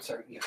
sorry, yeah.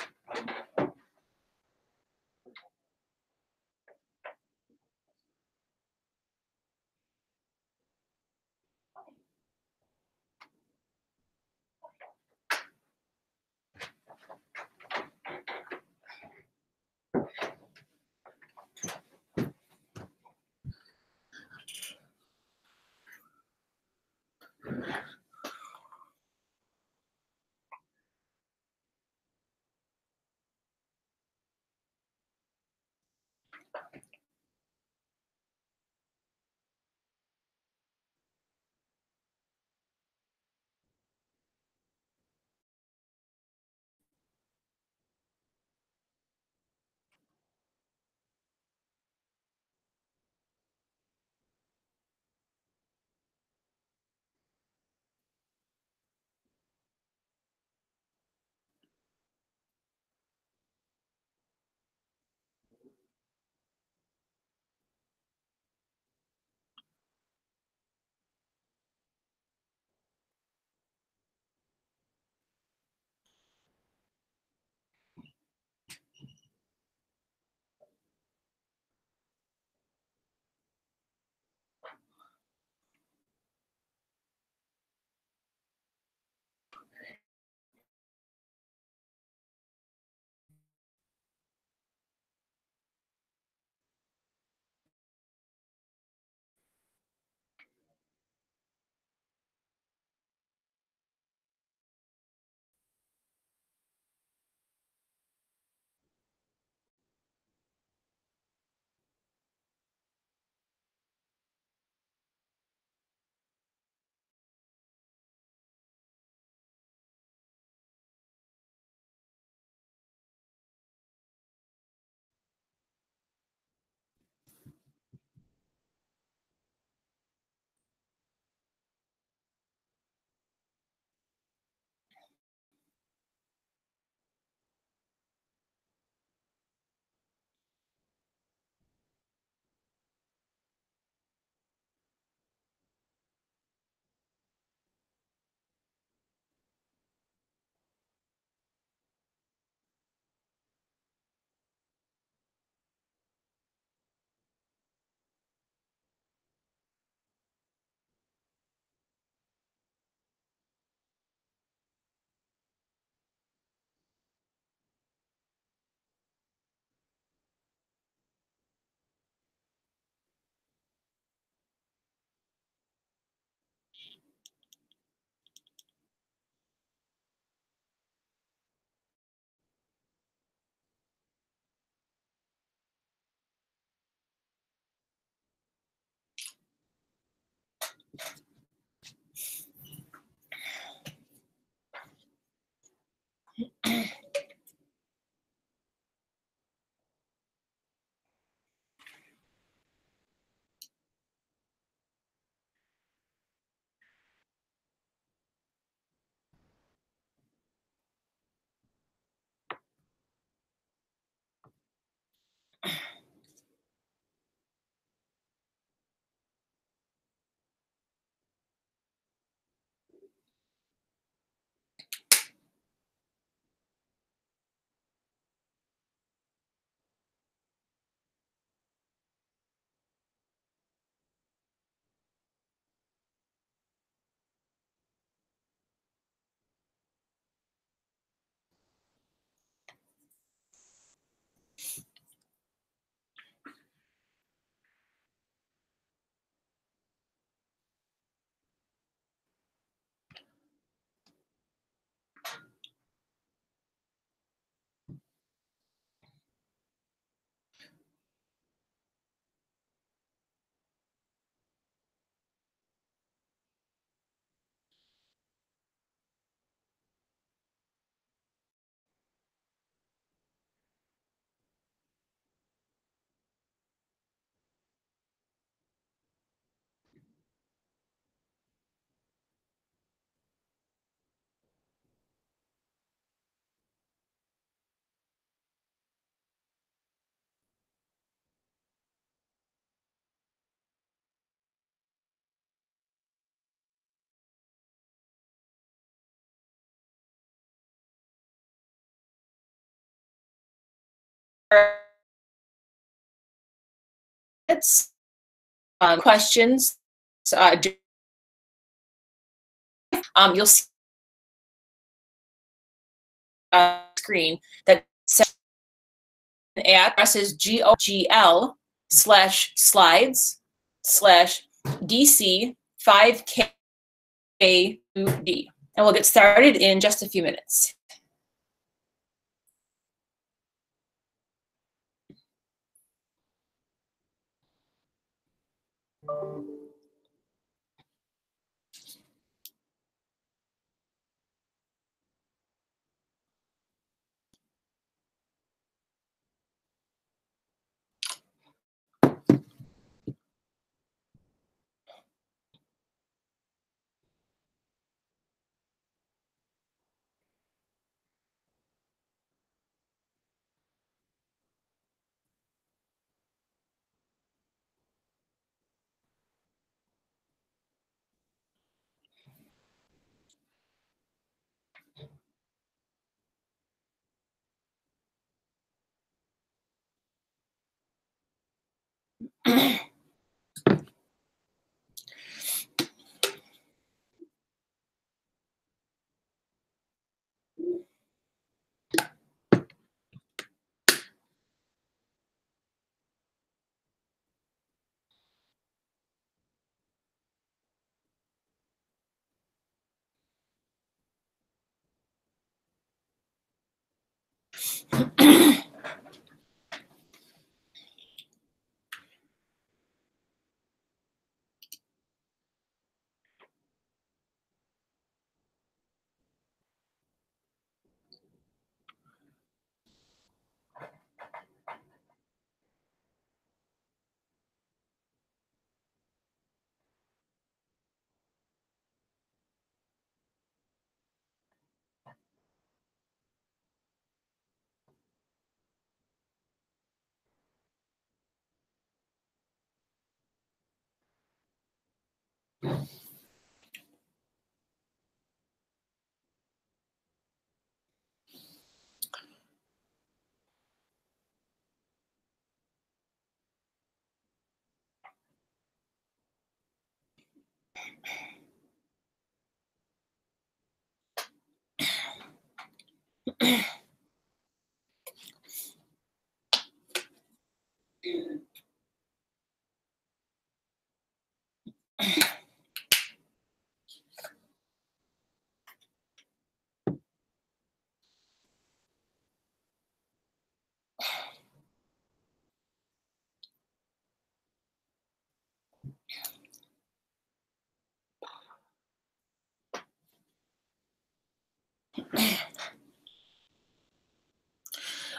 questions. You'll see screen that says addresses GOGL/slides/DC5K2D. And we'll get started in just a few minutes.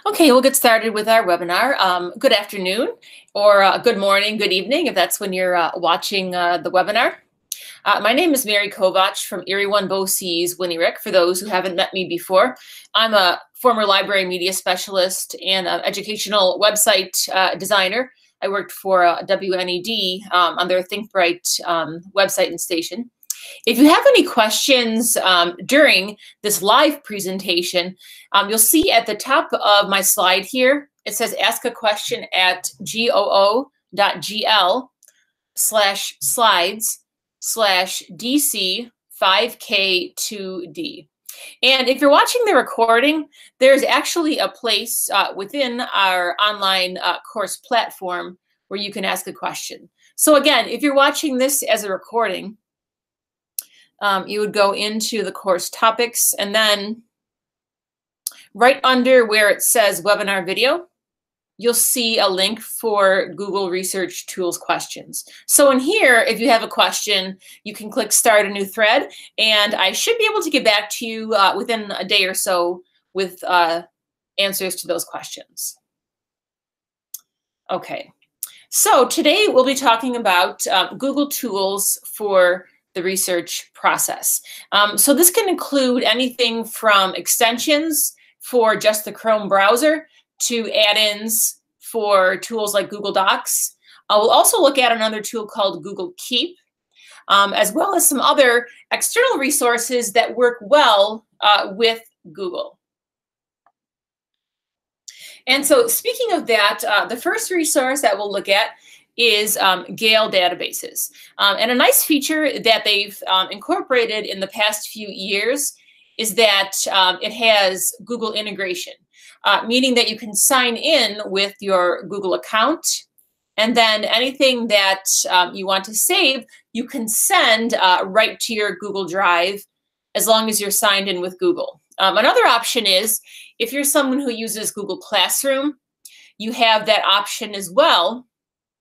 Okay, we'll get started with our webinar. Good afternoon, or good morning, good evening, if that's when you're watching the webinar. My name is Mary Kovach from Erie One BOCES Winnie-Rick, for those who haven't met me before. I'm a former library media specialist and an educational website designer. I worked for WNED on their ThinkBright website and station. If you have any questions during this live presentation, you'll see at the top of my slide here, it says ask a question at goo.gl/slides/DC5K2D. And if you're watching the recording, there's actually a place within our online course platform where you can ask a question. So again, if you're watching this as a recording, you would go into the course topics, and then right under where it says webinar video, you'll see a link for Google Research Tools questions. So in here, if you have a question, you can click start a new thread, and I should be able to get back to you within a day or so with answers to those questions. Okay, so today we'll be talking about Google tools for the research process. So this can include anything from extensions for just the Chrome browser to add-ins for tools like Google Docs. We'll also look at another tool called Google Keep, as well as some other external resources that work well with Google. And so speaking of that, the first resource that we'll look at is Gale databases. And a nice feature that they've incorporated in the past few years is that it has Google integration, meaning that you can sign in with your Google account, and then anything that you want to save, you can send right to your Google Drive as long as you're signed in with Google. Another option is if you're someone who uses Google Classroom, you have that option as well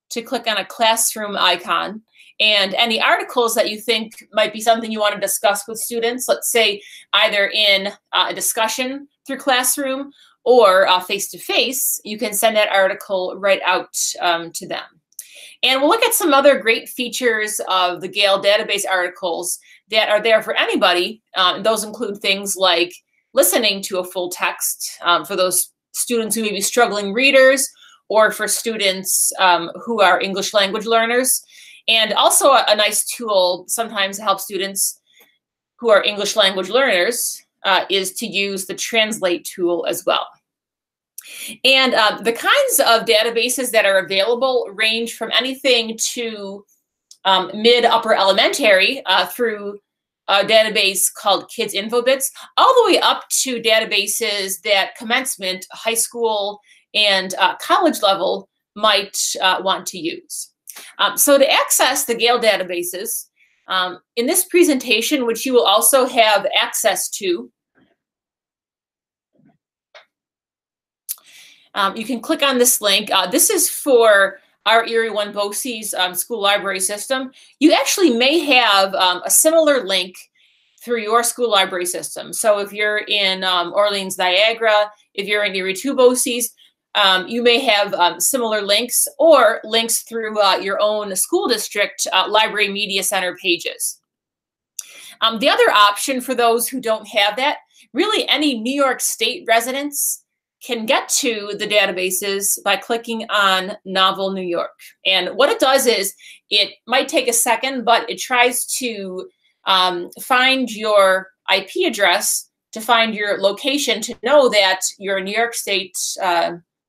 to click on a classroom icon, and any articles that you think might be something you want to discuss with students, let's say either in a discussion through Classroom or face-to-face, you can send that article right out to them. And we'll look at some other great features of the Gale database articles that are there for anybody. Those include things like listening to a full text for those students who may be struggling readers, or for students who are English language learners. And also a nice tool sometimes to help students who are English language learners is to use the Translate tool as well. And the kinds of databases that are available range from anything to mid-upper elementary through a database called Kids InfoBits, all the way up to databases that commencement, high school, and college level might want to use. So to access the Gale databases, in this presentation, which you will also have access to, you can click on this link. This is for our Erie One BOCES school library system. You actually may have a similar link through your school library system. So if you're in Orleans Niagara, if you're in Erie Two BOCES, you may have similar links or links through your own school district library media center pages. The other option for those who don't have that, really any New York State residents can get to the databases by clicking on Novel New York. And what it does is, it might take a second, but it tries to find your IP address, to find your location, to know that you're a New York State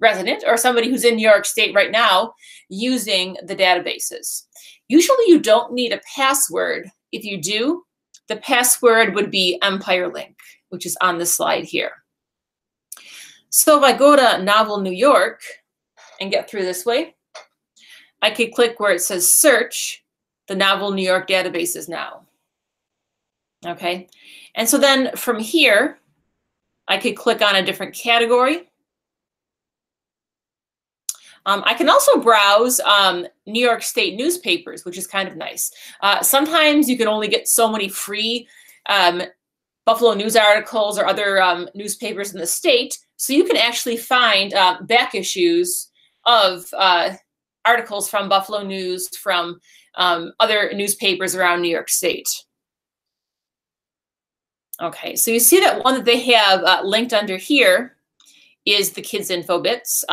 resident or somebody who's in New York State right now using the databases. Usually you don't need a password. If you do, the password would be EmpireLink, which is on the slide here. So if I go to Novel New York and get through this way, I could click where it says search the Novel New York databases now. Okay, and so then from here, I could click on a different category. I can also browse New York State newspapers, which is kind of nice. Sometimes you can only get so many free Buffalo News articles or other newspapers in the state, so you can actually find back issues of articles from Buffalo News, from other newspapers around New York State. Okay, so you see that one that they have linked under here is the Kids InfoBits.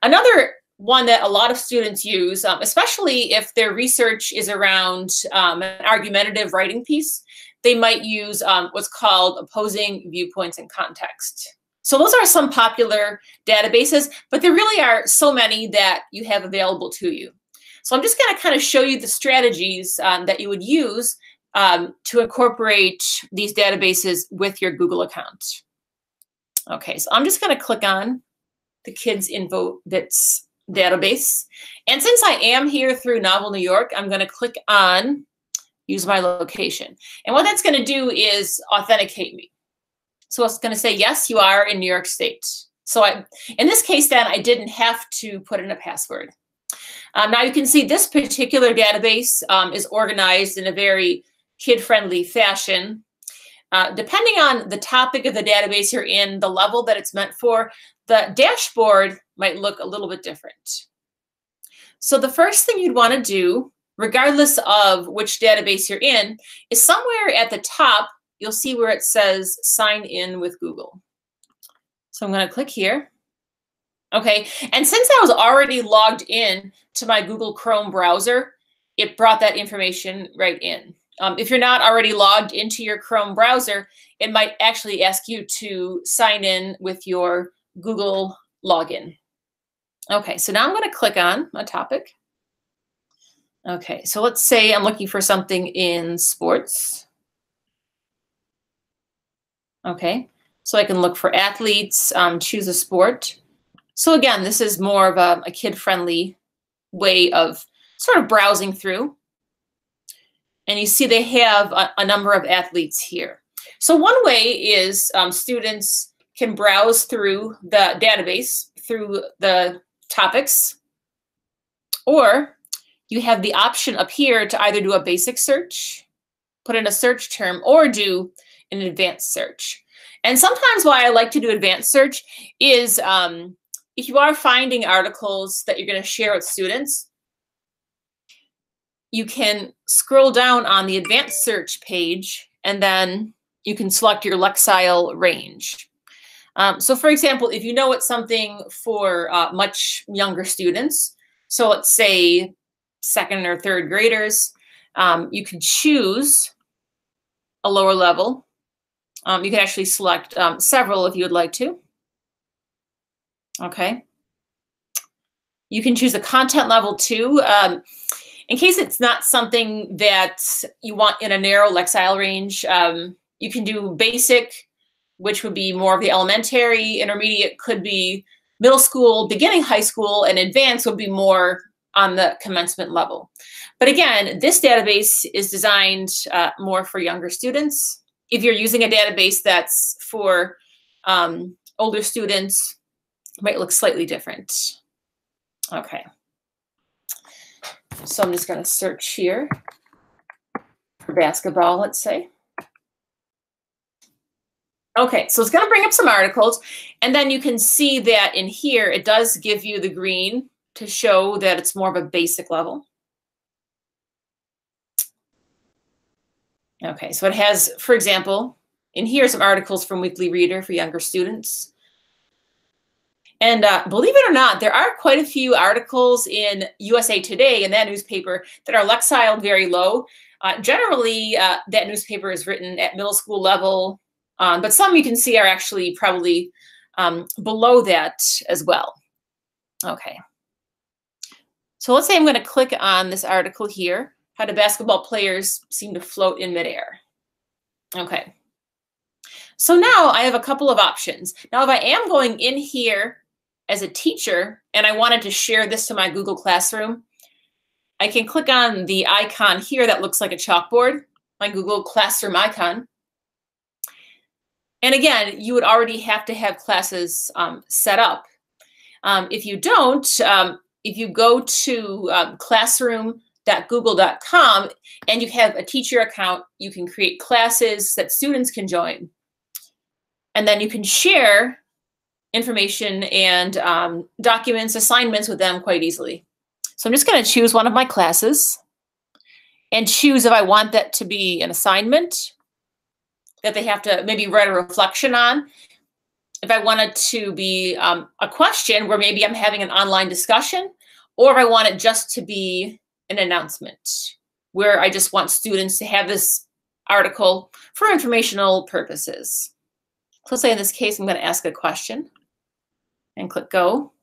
Another one that a lot of students use, especially if their research is around an argumentative writing piece, they might use what's called opposing viewpoints in context. So those are some popular databases, but there really are so many that you have available to you. So I'm just going to kind of show you the strategies that you would use to incorporate these databases with your Google account. Okay, so I'm just going to click on the Kids InfoBits database. And since I am here through Novel New York, I'm going to click on Use My Location. And what that's going to do is authenticate me. So it's going to say, yes, you are in New York State. So in this case, then, I didn't have to put in a password. Now you can see this particular database is organized in a very kid-friendly fashion. Depending on the topic of the database you're in, the level that it's meant for, the dashboard might look a little bit different. So the first thing you'd want to do, regardless of which database you're in, is somewhere at the top, you'll see where it says sign in with Google. So I'm going to click here. Okay, and since I was already logged in to my Google Chrome browser, it brought that information right in. If you're not already logged into your Chrome browser, it might actually ask you to sign in with your Google login. Okay, so now I'm going to click on a topic. Okay, so let's say I'm looking for something in sports. Okay, so I can look for athletes, choose a sport. So again, this is more of a kid-friendly way of sort of browsing through. And you see they have a number of athletes here. So one way is students can browse through the database, through the topics, or you have the option up here to either do a basic search, put in a search term, or do an advanced search. And sometimes why I like to do advanced search is if you are finding articles that you're going to share with students, you can scroll down on the advanced search page, and then you can select your Lexile range. So for example, if you know it's something for much younger students, so let's say second or third graders, you can choose a lower level. You can actually select several if you would like to. Okay. You can choose a content level too. In case it's not something that you want in a narrow Lexile range, you can do basic, which would be more of the elementary. Intermediate could be middle school, beginning high school, and advanced would be more on the commencement level. But again, this database is designed more for younger students. If you're using a database that's for older students, it might look slightly different. Okay. So I'm just going to search here for basketball, let's say. Okay, so it's going to bring up some articles, and then you can see that in here, it does give you the green to show that it's more of a basic level. Okay, so it has, for example, in here some articles from Weekly Reader for younger students. And believe it or not, there are quite a few articles in USA Today, in that newspaper, that are Lexiled very low. Generally, that newspaper is written at middle school level, but some you can see are actually probably below that as well. Okay. So let's say I'm going to click on this article here, how do basketball players seem to float in midair? Okay. So now I have a couple of options. Now, if I am going in here as a teacher and I wanted to share this to my Google Classroom, I can click on the icon here that looks like a chalkboard, my Google Classroom icon. And again, you would already have to have classes set up. If you don't, if you go to classroom.google.com and you have a teacher account, you can create classes that students can join. And then you can share information and documents, assignments with them quite easily. So I'm just going to choose one of my classes and choose if I want that to be an assignment that they have to maybe write a reflection on. If I want it to be a question where maybe I'm having an online discussion, or if I want it just to be an announcement where I just want students to have this article for informational purposes. So let's say in this case, I'm going to ask a question and click go.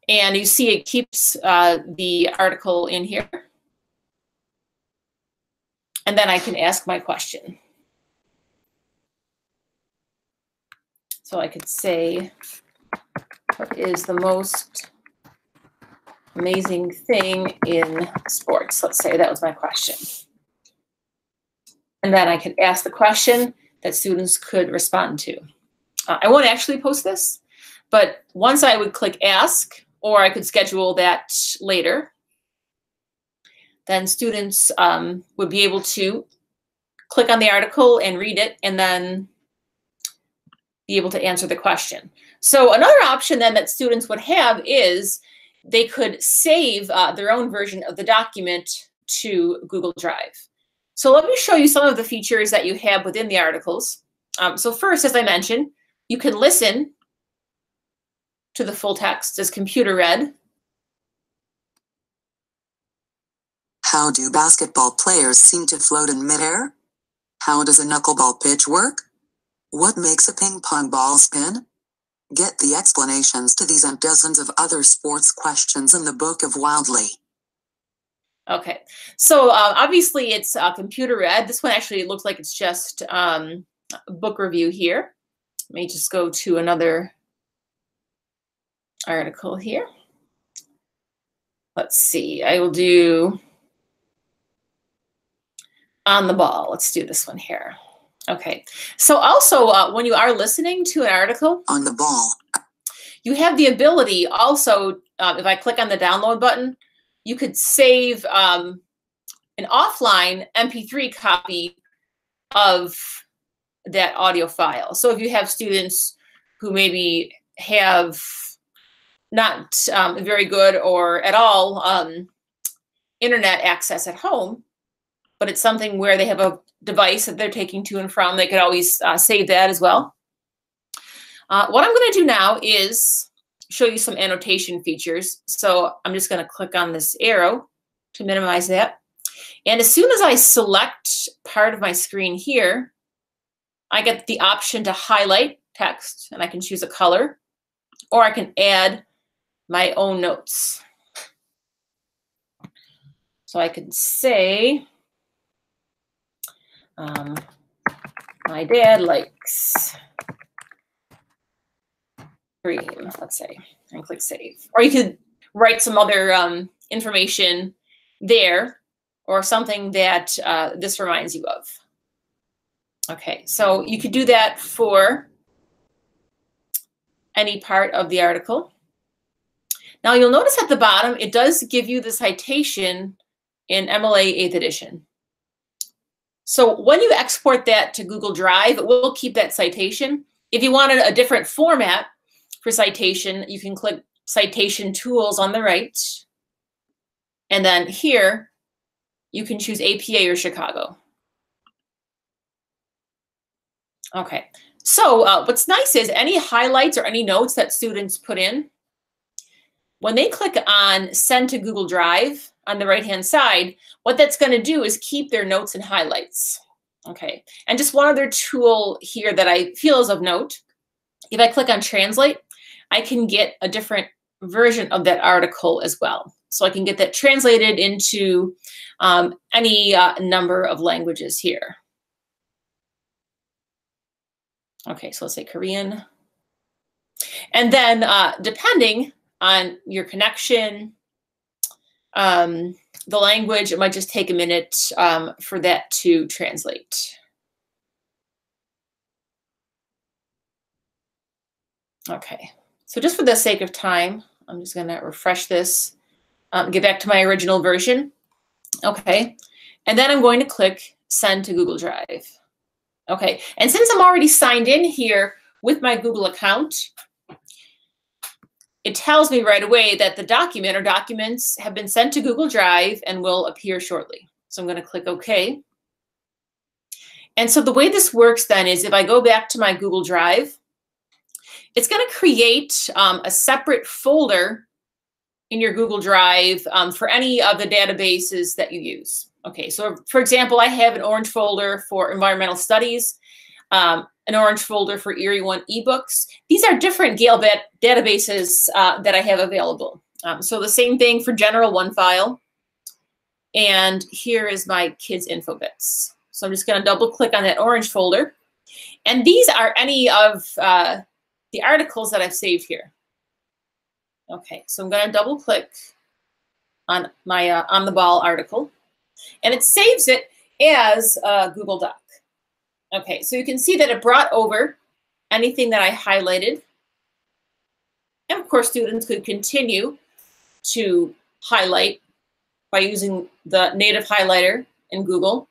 And you see it keeps the article in here. And then I can ask my question. So I could say, what is the most amazing thing in sports? Let's say that was my question. And then I could ask the question that students could respond to. I won't actually post this, but once I would click ask, or I could schedule that later, then students would be able to click on the article and read it and then be able to answer the question. So another option then that students would have is they could save their own version of the document to Google Drive. So let me show you some of the features that you have within the articles. So first, as I mentioned, you can listen to the full text as computer read. How do basketball players seem to float in midair? How does a knuckleball pitch work? What makes a ping pong ball spin? Get the explanations to these and dozens of other sports questions in the Book of Wildly. Okay, so obviously it's computer read. This one actually looks like it's just a book review here. Let me just go to another article here. Let's see, I will do On the Ball. Let's do this one here. Okay, so also when you are listening to an article, On the Ball, you have the ability also, if I click on the download button, you could save an offline MP3 copy of that audio file. So if you have students who maybe have not very good or at all internet access at home, but it's something where they have a device that they're taking to and from, they could always save that as well. What I'm going to do now is show you some annotation features. So I'm just going to click on this arrow to minimize that. And as soon as I select part of my screen here, I get the option to highlight text, and I can choose a color, or I can add my own notes. So I could say, my dad likes green, let's say, and click save. Or you could write some other information there, or something that this reminds you of. Okay, so you could do that for any part of the article. Now you'll notice at the bottom, it does give you the citation in MLA 8th edition. So when you export that to Google Drive, it will keep that citation. If you wanted a different format for citation, you can click Citation Tools on the right. And then here, you can choose APA or Chicago. Okay, so what's nice is any highlights or any notes that students put in, when they click on Send to Google Drive on the right-hand side, what that's going to do is keep their notes and highlights. Okay, and just one other tool here that I feel is of note. If I click on Translate, I can get a different version of that article as well. So I can get that translated into any number of languages here. Okay, so let's say Korean. And then depending on your connection, the language, it might just take a minute for that to translate. Okay, so just for the sake of time, I'm just gonna refresh this, get back to my original version. Okay, and then I'm going to click Send to Google Drive. Okay, and since I'm already signed in here with my Google account, it tells me right away that the document or documents have been sent to Google Drive and will appear shortly. So I'm going to click OK. And so the way this works then is if I go back to my Google Drive, it's going to create a separate folder in your Google Drive for any of the databases that you use. Okay, so for example, I have an orange folder for environmental studies, an orange folder for Erie One eBooks. These are different Gale databases that I have available. So the same thing for General OneFile. And here is my kids info bits. So I'm just going to double click on that orange folder. And these are any of the articles that I've saved here. Okay, so I'm going to double click on my On the Ball article. And it saves it as a Google Doc. Okay, so you can see that it brought over anything that I highlighted. And of course, students could continue to highlight by using the native highlighter in Google.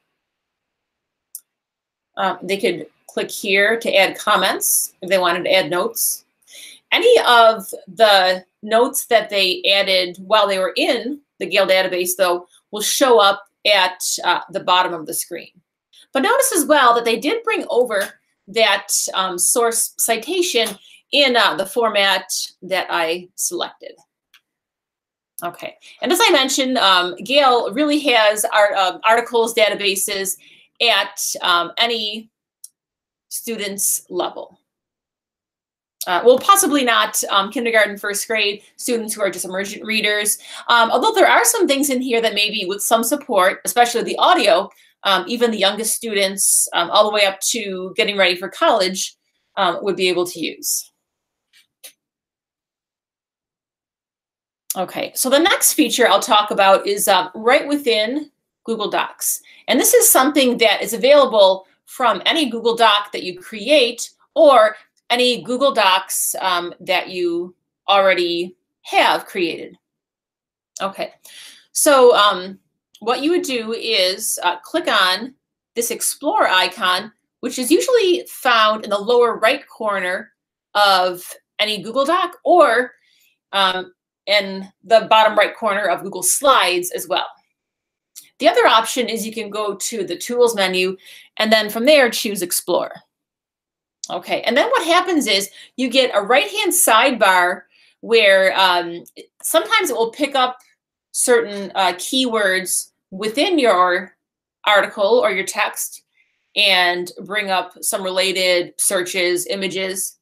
They could click here to add comments if they wanted to add notes. Any of the notes that they added while they were in the Gale database, though, will show up at the bottom of the screen. But notice as well that they did bring over that source citation in the format that I selected. Okay, and as I mentioned, Gale really has our articles, databases at any student's level. Well, possibly not kindergarten, first grade students who are just emergent readers. Although there are some things in here that maybe with some support, especially the audio, even the youngest students, all the way up to getting ready for college, would be able to use. Okay, so the next feature I'll talk about is right within Google Docs. And this is something that is available from any Google Doc that you create or any Google Docs that you already have created. Okay, so what you would do is click on this Explore icon, which is usually found in the lower right corner of any Google Doc or in the bottom right corner of Google Slides as well. The other option is you can go to the Tools menu and then from there choose Explore. Okay, and then what happens is you get a right-hand sidebar where sometimes it will pick up certain keywords within your article or your text and bring up some related searches, images.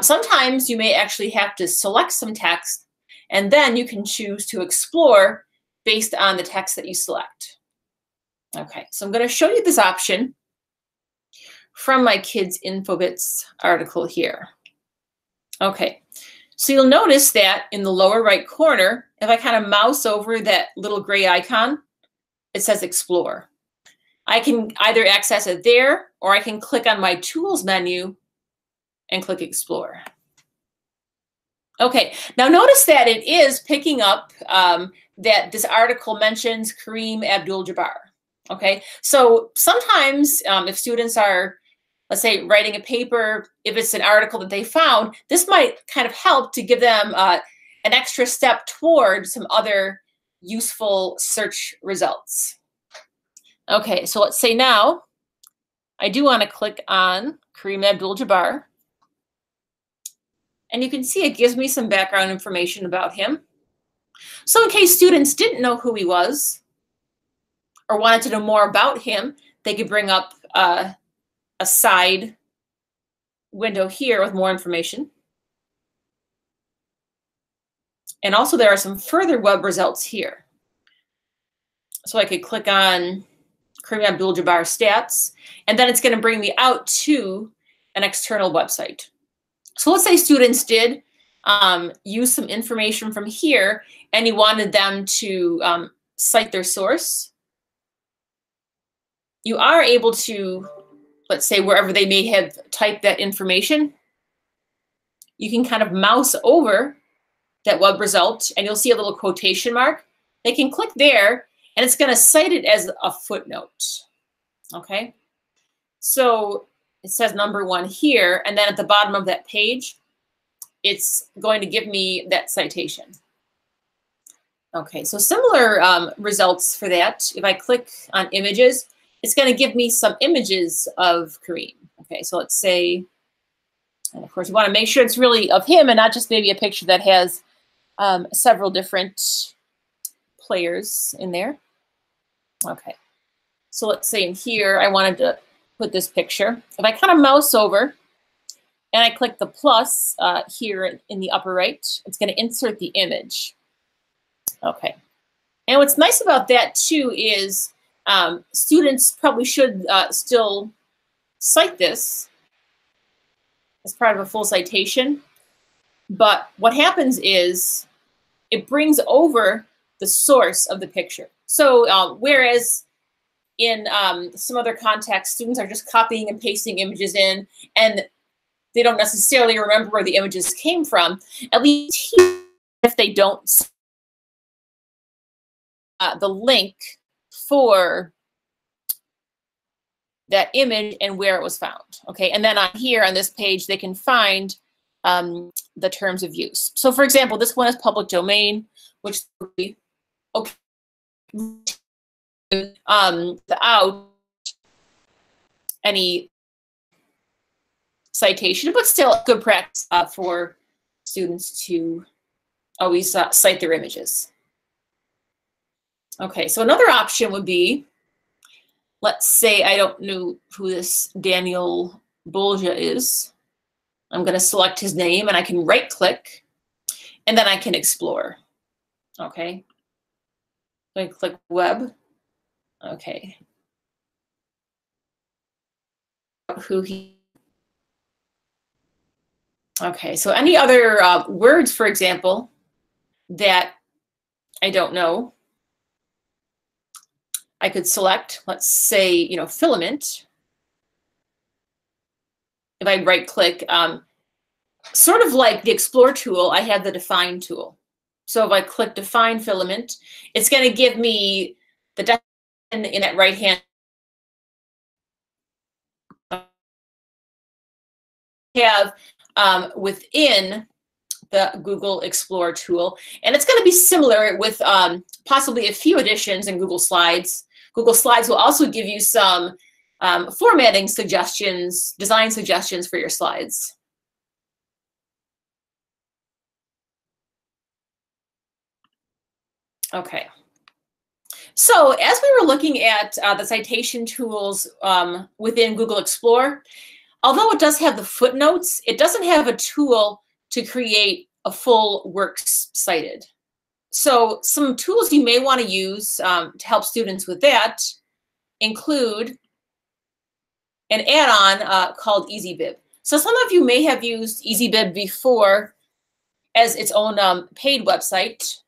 Sometimes you may actually have to select some text and then you can choose to explore based on the text that you select. Okay, so I'm going to show you this option from my Kids Infobits article here. Okay, so you'll notice that in the lower right corner, if I kind of mouse over that little gray icon, it says Explore. I can either access it there or I can click on my Tools menu and click Explore. Okay, now notice that it is picking up that this article mentions Kareem Abdul-Jabbar. Okay, so sometimes if students are, let's say, writing a paper, if it's an article that they found, this might kind of help to give them an extra step toward some other useful search results. Okay, so let's say now I do want to click on Kareem Abdul-Jabbar. And you can see it gives me some background information about him. So in case students didn't know who he was or wanted to know more about him, they could bring up a side window here with more information. And also there are some further web results here. So I could click on Kareem Abdul-Jabbar stats, and then it's going to bring me out to an external website. So let's say students did use some information from here and you wanted them to cite their source. You are able to, let's say, wherever they may have typed that information, you can kind of mouse over that web result and you'll see a little quotation mark. They can click there and it's going to cite it as a footnote. Okay, so it says number 1 here, and then at the bottom of that page, it's going to give me that citation. Okay, so similar results for that. If I click on images, it's going to give me some images of Kareem. Okay, so let's say, and of course, you want to make sure it's really of him and not just maybe a picture that has several different players in there. Okay, so let's say in here, I wanted to put this picture. If I kind of mouse over and I click the plus here in the upper right, it's going to insert the image. Okay, and what's nice about that too is students probably should still cite this as part of a full citation, but what happens is it brings over the source of the picture. So whereas in some other contexts, students are just copying and pasting images in, and they don't necessarily remember where the images came from. At least here, if they don't the link for that image and where it was found. Okay, and then on here on this page, they can find the terms of use. So for example, this one is public domain, which would be okay. Without any citation, but still good practice for students to always cite their images. Okay, so another option would be, let's say I don't know who this Daniel Boulger is. I'm going to select his name and I can right click and then I can explore. Okay. So I click web. Okay. Who he. Okay. So any other words, for example, that I don't know, I could select, let's say, you know, filament. If I right click, sort of like the Explore tool, I have the Define tool. So if I click Define filament, it's going to give me the definition in that right hand. Have within the Google Explore tool. And it's going to be similar with possibly a few additions in Google Slides. Google Slides will also give you some formatting suggestions, design suggestions for your slides. Okay. So as we were looking at the citation tools within Google Explore, although it does have the footnotes, it doesn't have a tool to create a full works cited. So some tools you may want to use to help students with that include an add-on called EasyBib. So some of you may have used EasyBib before as its own paid website.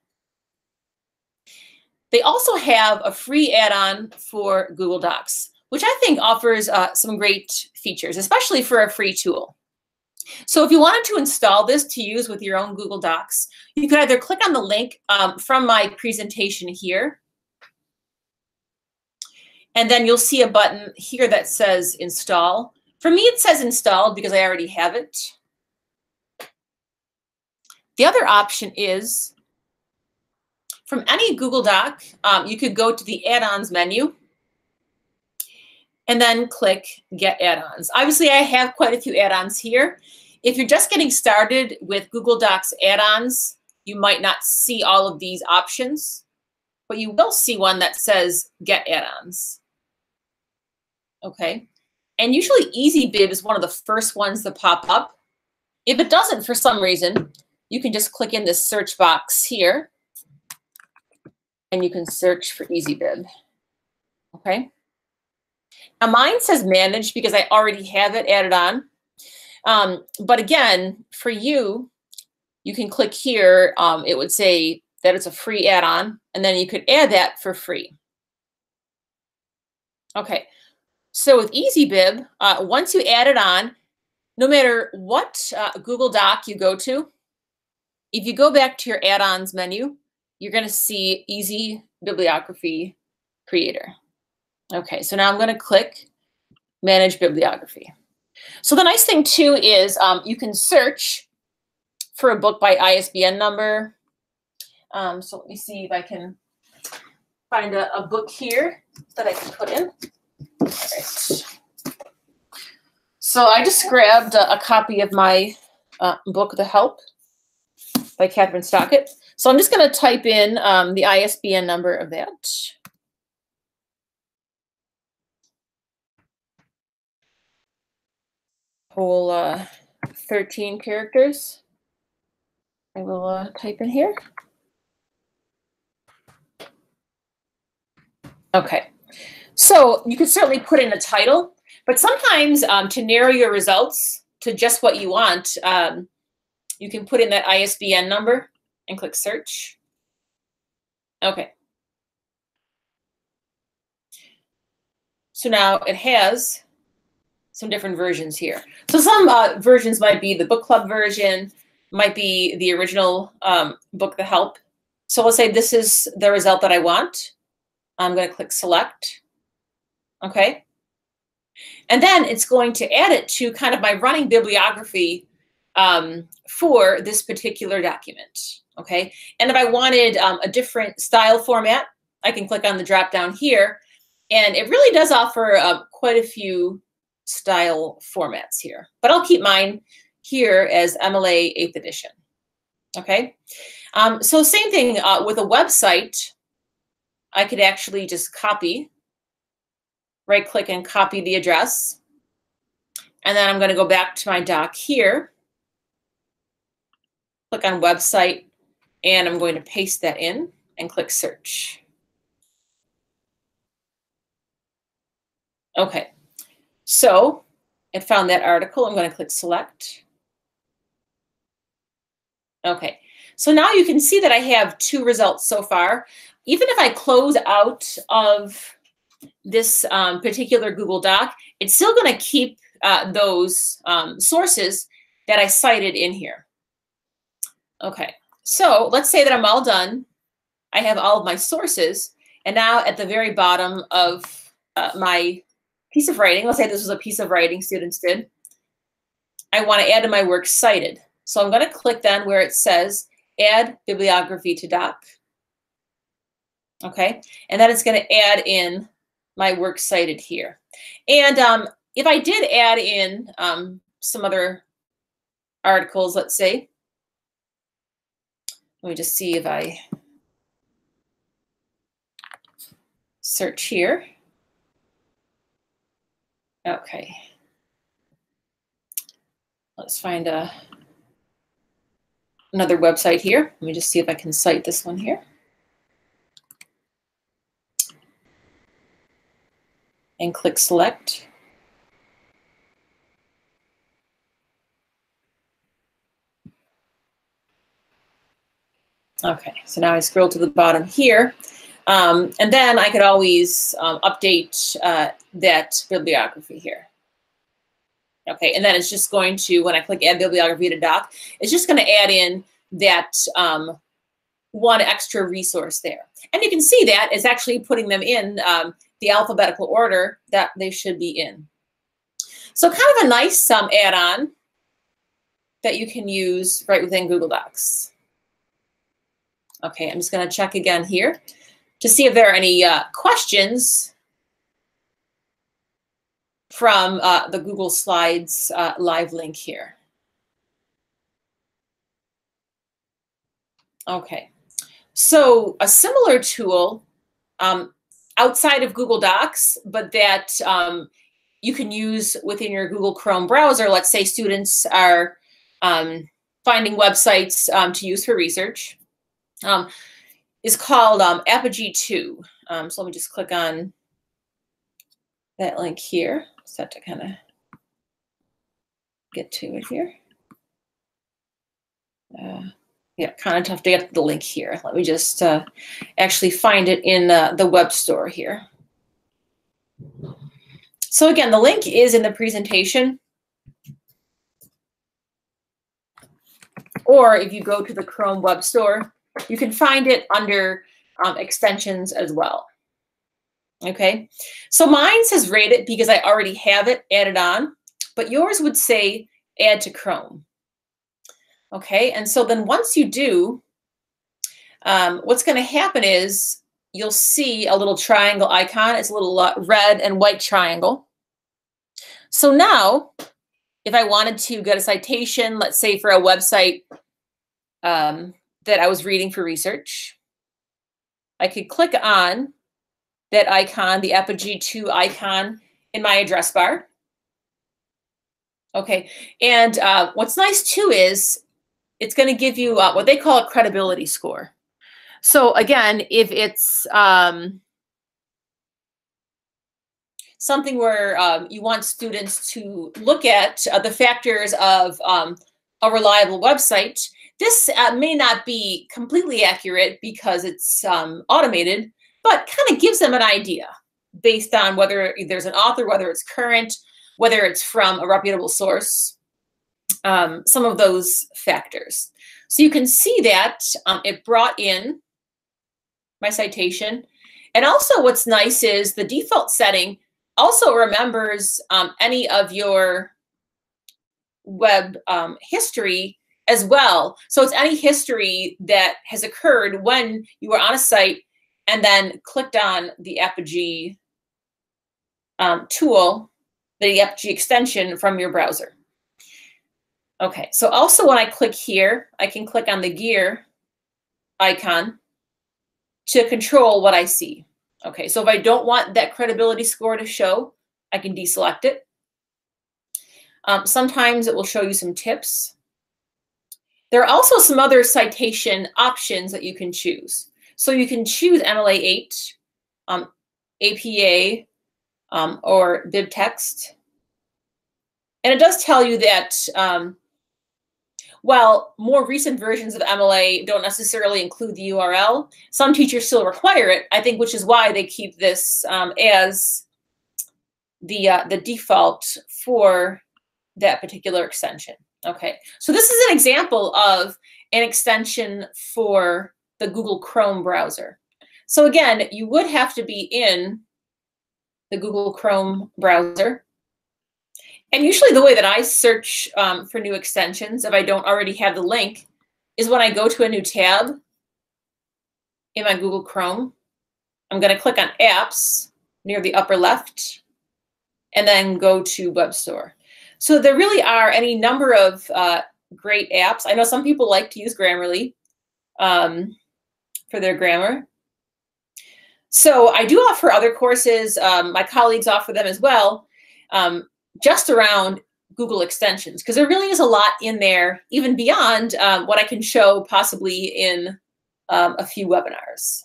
They also have a free add-on for Google Docs, which I think offers some great features, especially for a free tool. So if you wanted to install this to use with your own Google Docs, you could either click on the link from my presentation here, and then you'll see a button here that says install. For me, it says installed because I already have it. The other option is from any Google Doc, you could go to the add-ons menu and then click Get Add-ons. Obviously, I have quite a few add-ons here. If you're just getting started with Google Docs add-ons, you might not see all of these options, but you will see one that says Get Add-ons. Okay. And usually EasyBib is one of the first ones that pop up. If it doesn't for some reason, you can just click in this search box here and you can search for EasyBib. Okay. Now mine says managed because I already have it added on. But again, for you, you can click here. It would say that it's a free add-on, and then you could add that for free. Okay, so with EasyBib, once you add it on, no matter what Google Doc you go to, if you go back to your add-ons menu, you're going to see Easy Bibliography Creator. Okay, so now I'm going to click Manage Bibliography. So the nice thing too is you can search for a book by ISBN number. So let me see if I can find a book here that I can put in. All right. So I just grabbed a copy of my book, The Help by Kathryn Stockett. So I'm just going to type in the ISBN number of that. Whole 13 characters. I will type in here. Okay, so you can certainly put in a title, but sometimes to narrow your results to just what you want, you can put in that ISBN number and click search. Okay. So now it has some different versions here. So some versions might be the book club version, might be the original book, The Help. So let's say this is the result that I want. I'm going to click select. Okay. And then it's going to add it to kind of my running bibliography for this particular document. Okay. And if I wanted a different style format, I can click on the drop down here. And it really does offer quite a few style formats here, but I'll keep mine here as MLA 8th edition. Okay. So same thing with a website. I could actually just copy, right click and copy the address. And then I'm going to go back to my doc here, click on website, and I'm going to paste that in and click search. Okay, so it found that article. I'm going to click select. Okay, so now you can see that I have 2 results so far. Even if I close out of this particular Google Doc, it's still going to keep those sources that I cited in here. Okay, so let's say that I'm all done. I have all of my sources, and now at the very bottom of my piece of writing, let's say this was a piece of writing students did, I want to add to my works cited. So I'm going to click then where it says add bibliography to doc. Okay, and then it's going to add in my works cited here. And if I did add in some other articles, let's say, let me just see if I search here. Okay. Let's find another website here. Let me just see if I can cite this one here. And click select. Okay, so now I scroll to the bottom here. And then I could always update that bibliography here. Okay, and then it's just going to, when I click add bibliography to doc, it's just going to add in that one extra resource there. And you can see that it's actually putting them in the alphabetical order that they should be in. So kind of a nice add-on that you can use right within Google Docs. Okay, I'm just going to check again here to see if there are any questions from the Google Slides live link here. Okay, so a similar tool outside of Google Docs, but that you can use within your Google Chrome browser. Let's say students are finding websites to use for research, is called Apogee 2. So let me just click on that link here. So to kind of get to it here. Yeah, kind of tough to get the link here. Let me just actually find it in the web store here. So again, the link is in the presentation. Or if you go to the Chrome Web Store, you can find it under extensions as well. Okay, so mine says rate it because I already have it added on, but yours would say add to Chrome. Okay, and so then once you do, what's going to happen is you'll see a little triangle icon. It's a little red and white triangle. So now, if I wanted to get a citation, let's say for a website that I was reading for research, I could click on that icon, the Apogee 2 icon in my address bar. Okay, and what's nice too is it's going to give you what they call a credibility score. So again, if it's something where you want students to look at the factors of a reliable website, this may not be completely accurate because it's automated, but kind of gives them an idea based on whether there's an author, whether it's current, whether it's from a reputable source, some of those factors. So you can see that it brought in my citation. And also what's nice is the default setting also remembers any of your web history as well. So it's any history that has occurred when you were on a site and then clicked on the Apogee tool, the Apogee extension from your browser. Okay, so also when I click here, I can click on the gear icon to control what I see. Okay, so if I don't want that credibility score to show, I can deselect it. Sometimes it will show you some tips. There are also some other citation options that you can choose. So you can choose MLA 8, APA, or BibTeX. And it does tell you that while more recent versions of MLA don't necessarily include the URL, some teachers still require it, I think, which is why they keep this as the default for that particular extension. Okay, so this is an example of an extension for the Google Chrome browser. So again, you would have to be in the Google Chrome browser. And usually the way that I search for new extensions, if I don't already have the link, is when I go to a new tab in my Google Chrome. I'm going to click on Apps near the upper left, and then go to Web Store. So there really are any number of great apps. I know some people like to use Grammarly for their grammar. So I do offer other courses. My colleagues offer them as well, just around Google extensions, because there really is a lot in there, even beyond what I can show possibly in a few webinars.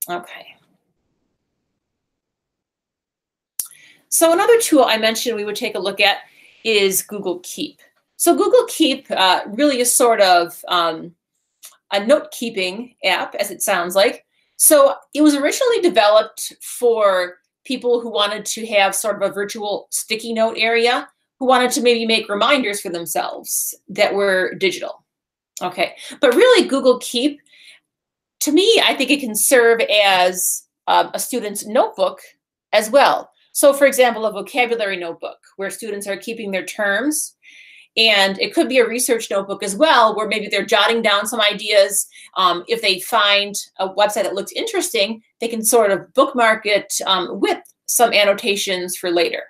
Okay. So another tool I mentioned we would take a look at is Google Keep. So Google Keep really is sort of a note-keeping app, as it sounds like. So it was originally developed for people who wanted to have sort of a virtual sticky note area, who wanted to maybe make reminders for themselves that were digital. Okay, but really Google Keep, to me, I think it can serve as a student's notebook as well. So for example, a vocabulary notebook where students are keeping their terms. And it could be a research notebook as well, where maybe they're jotting down some ideas. If they find a website that looks interesting, they can sort of bookmark it with some annotations for later.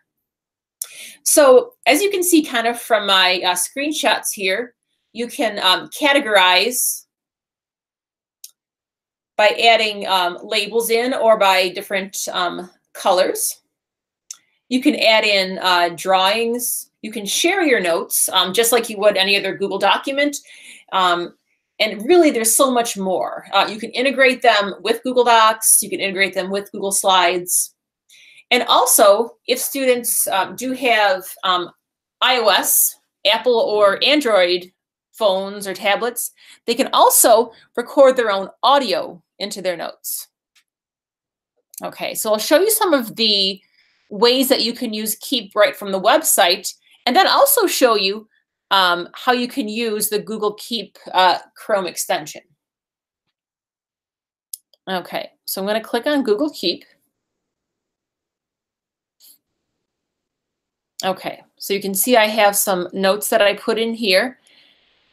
So as you can see kind of from my screenshots here, you can categorize by adding labels in or by different colors. You can add in drawings. You can share your notes just like you would any other Google document. And really, there's so much more. You can integrate them with Google Docs. You can integrate them with Google Slides. And also, if students do have iOS, Apple or Android phones or tablets, they can also record their own audio into their notes. Okay, so I'll show you some of the ways that you can use Keep right from the website, and then also show you how you can use the Google Keep Chrome extension. Okay, so I'm going to click on Google Keep. Okay, so you can see I have some notes that I put in here.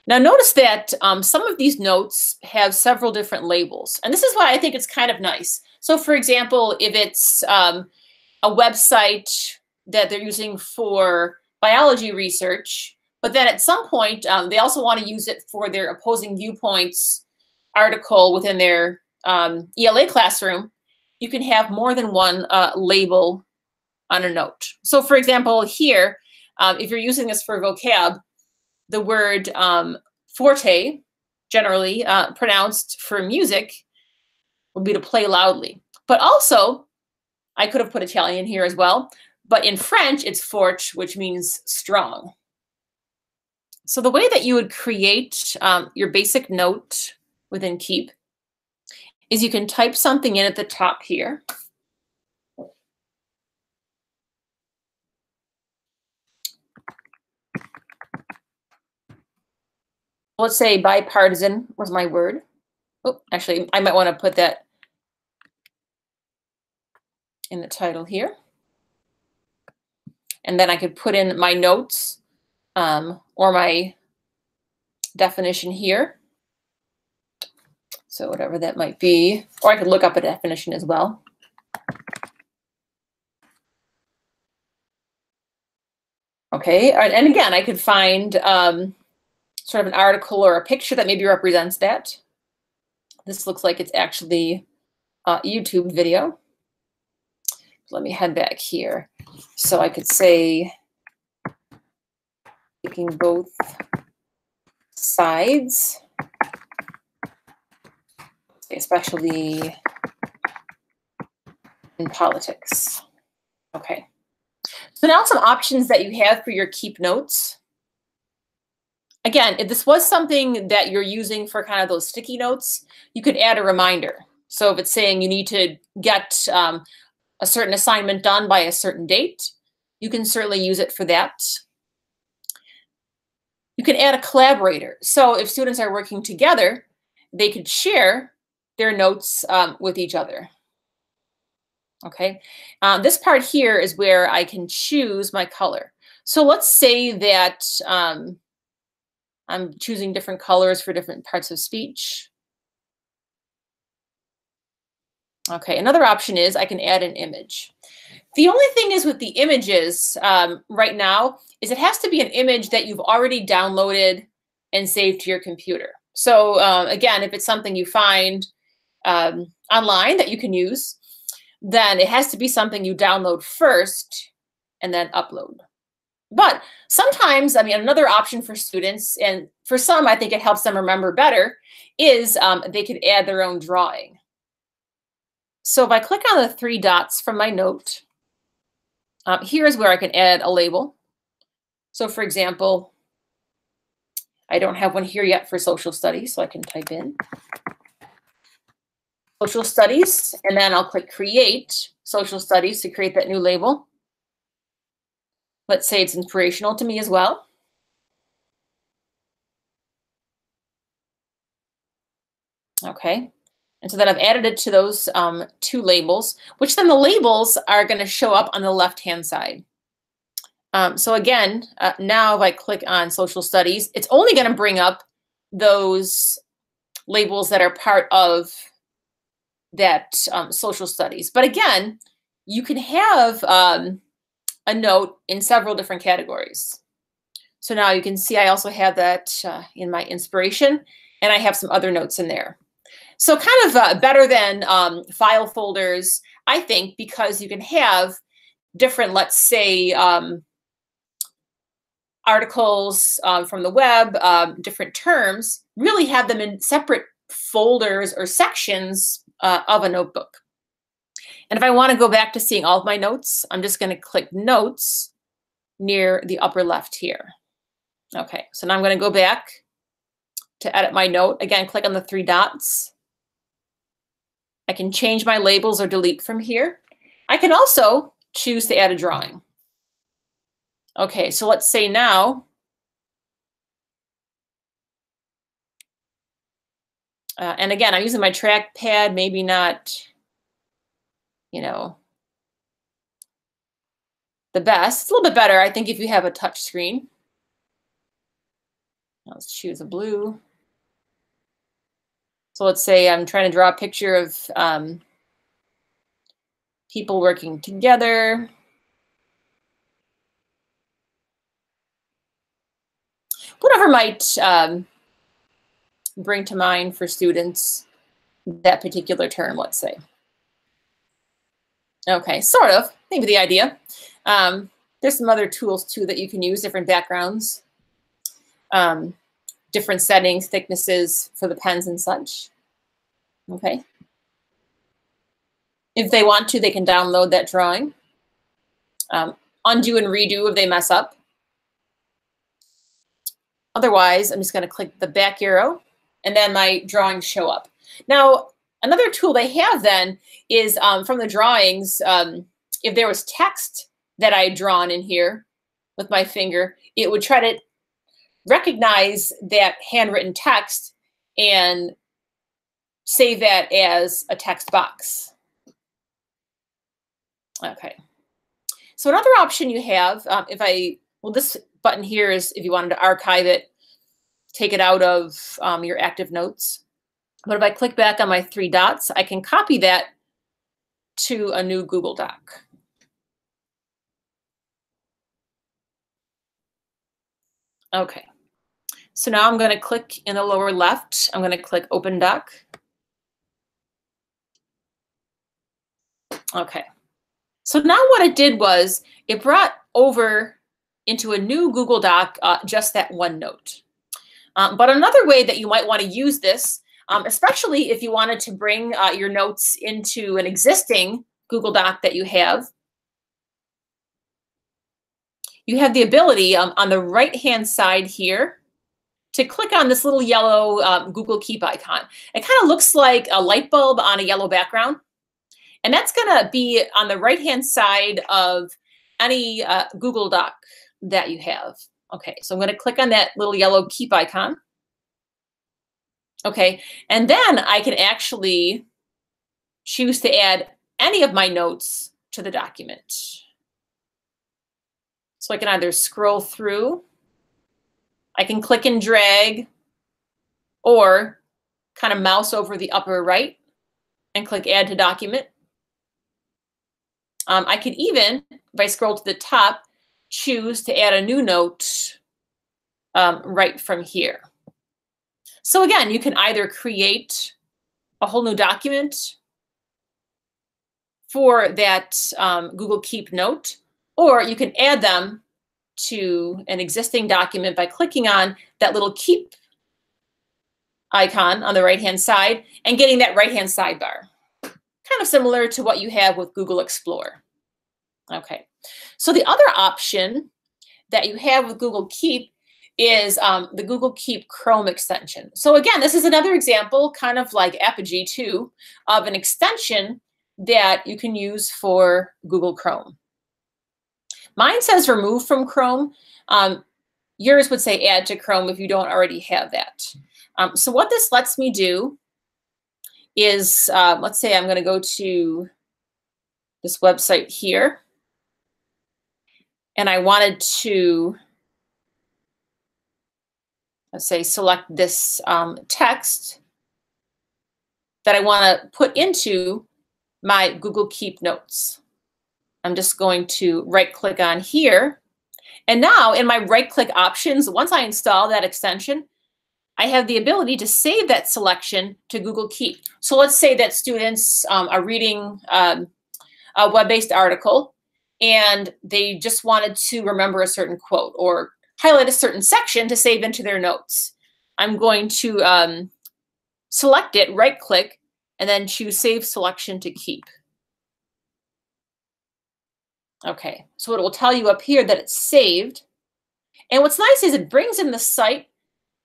Now notice that some of these notes have several different labels, and this is why I think it's kind of nice. So for example, if it's a website that they're using for biology research, but then at some point they also want to use it for their opposing viewpoints article within their ELA classroom, you can have more than one label on a note. So for example, here, if you're using this for vocab, the word forte, generally pronounced for music, would be to play loudly. But also, I could have put Italian here as well, but in French, it's fort, which means strong. So the way that you would create your basic note within Keep is you can type something in at the top here. Let's say bipartisan was my word. Oh, actually, I might want to put that in the title here. And then I could put in my notes or my definition here. So whatever that might be, or I could look up a definition as well. Okay, and again, I could find sort of an article or a picture that maybe represents that. This looks like it's actually a YouTube video. Let me head back here. So I could say, taking both sides, especially in politics. Okay. So now some options that you have for your keep notes. Again, if this was something that you're using for kind of those sticky notes, you could add a reminder. So if it's saying you need to get a certain assignment done by a certain date, you can certainly use it for that. You can add a collaborator. So if students are working together, they could share their notes with each other. Okay, this part here is where I can choose my color. So let's say that I'm choosing different colors for different parts of speech. Okay, another option is I can add an image. The only thing is with the images right now is it has to be an image that you've already downloaded and saved to your computer. So again, if it's something you find online that you can use, then it has to be something you download first and then upload. But sometimes, I mean, another option for students, and for some, I think it helps them remember better, is they could add their own drawing. So if I click on the 3 dots from my note, here's where I can add a label. So for example, I don't have one here yet for social studies, so I can type in social studies, and then I'll click create social studies to create that new label. Let's say it's inspirational to me as well. Okay, and so then I've added it to those 2 labels, which then the labels are going to show up on the left-hand side. So again, now if I click on social studies, it's only going to bring up those labels that are part of that social studies. But again, you can have a note in several different categories. So now you can see I also have that in my inspiration, and I have some other notes in there. So kind of better than file folders, I think, because you can have different, let's say, articles from the web, different terms, really have them in separate folders or sections of a notebook. And if I want to go back to seeing all of my notes, I'm just going to click Notes near the upper left here. Okay, so now I'm going to go back to edit my note. Again, click on the 3 dots. I can change my labels or delete from here. I can also choose to add a drawing. Okay, so let's say now, and again, I'm using my trackpad, maybe not, you know, the best. It's a little bit better, I think, if you have a touch screen. Let's choose a blue. So let's say I'm trying to draw a picture of people working together. Whatever might bring to mind for students that particular term, let's say. Okay, sort of, maybe the idea. There's some other tools too that you can use, different backgrounds, different settings, thicknesses for the pens and such. Okay. If they want to, they can download that drawing. Undo and redo if they mess up. Otherwise, I'm just going to click the back arrow, and then my drawings show up. Now, another tool they have then is from the drawings, if there was text that I had drawn in here with my finger, it would try to recognize that handwritten text and save that as a text box. Okay. So another option you have, this button here is if you wanted to archive it, take it out of your active notes. But if I click back on my 3 dots, I can copy that to a new Google Doc. Okay. So now I'm going to click in the lower left. I'm going to click Open Doc. Okay. So now what it did was it brought over into a new Google Doc just that one note. But another way that you might want to use this, especially if you wanted to bring your notes into an existing Google Doc that you have the ability on the right-hand side here to click on this little yellow Google Keep icon. It kind of looks like a light bulb on a yellow background. And that's going to be on the right-hand side of any Google Doc that you have. Okay, so I'm going to click on that little yellow keep icon. Okay, and then I can actually choose to add any of my notes to the document. So I can either scroll through, I can click and drag, or kind of mouse over the upper right and click Add to Document. I could even, if I scroll to the top, choose to add a new note right from here. So again, you can either create a whole new document for that Google Keep note, or you can add them to an existing document by clicking on that little keep icon on the right-hand side and getting that right-hand sidebar. Kind of similar to what you have with Google Explorer. Okay, so the other option that you have with Google Keep is the Google Keep Chrome extension. So again, this is another example, kind of like Apogee 2, of an extension that you can use for Google Chrome. Mine says remove from Chrome. Yours would say add to Chrome if you don't already have that. So what this lets me do is, let's say I'm going to go to this website here, and I wanted to, let's say, select this text that I want to put into my Google Keep notes. I'm just going to right-click on here. And now in my right-click options, once I install that extension, I have the ability to save that selection to Google Keep. So let's say that students are reading a web-based article and they just wanted to remember a certain quote or highlight a certain section to save into their notes. I'm going to select it, right-click, and then choose Save Selection to Keep. Okay, so it will tell you up here that it's saved. And what's nice is it brings in the site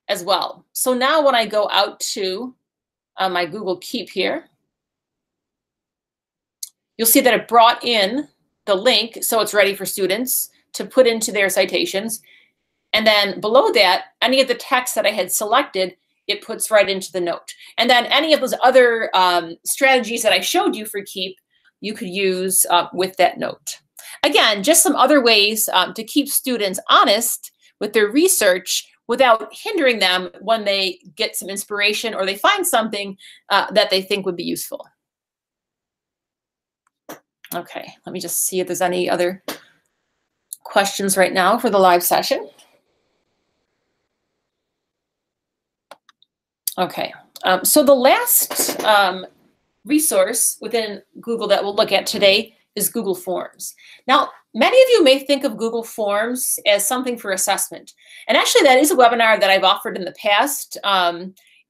as well. So now when I go out to my Google Keep here, you'll see that it brought in the link, so it's ready for students to put into their citations. And then below that, any of the text that I had selected, it puts right into the note. And then any of those other strategies that I showed you for Keep, you could use with that note. Again, just some other ways to keep students honest with their research without hindering them when they get some inspiration or they find something that they think would be useful. Okay, let me just see if there's any other questions right now for the live session. Okay, so the last resource within Google that we'll look at today is Google Forms. Now, many of you may think of Google Forms as something for assessment. And actually, that is a webinar that I've offered in the past,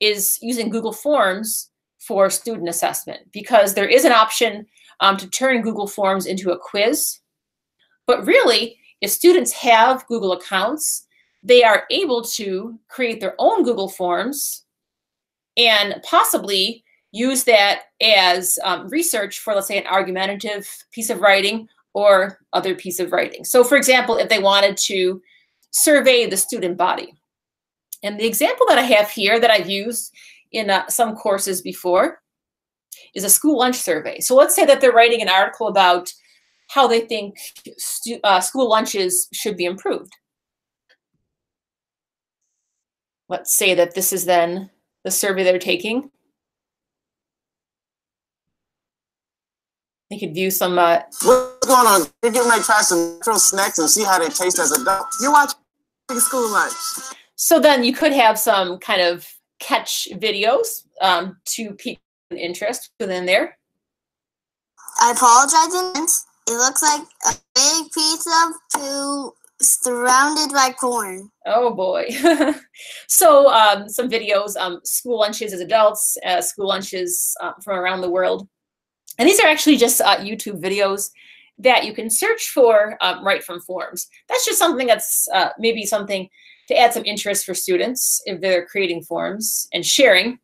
is using Google Forms for student assessment, because there is an option to turn Google Forms into a quiz. But really, if students have Google accounts, they are able to create their own Google Forms and possibly use that as research for, let's say, an argumentative piece of writing or other piece of writing. So for example, if they wanted to survey the student body. And the example that I have here that I've used in some courses before is a school lunch survey. So let's say that they're writing an article about how they think school lunches should be improved. Let's say that this is then the survey they're taking. They could view some. What's going on? You're getting ready to try some natural snacks and see how they taste as adults. You're watching school lunch. So then you could have some kind of catch videos to pique interest within there. I apologize in advance It looks like a big pizza surrounded by corn. Oh boy. So some videos, school lunches as adults, school lunches from around the world. And these are actually just YouTube videos that you can search for right from forms. That's just something that's maybe something to add some interest for students if they're creating forms and sharing.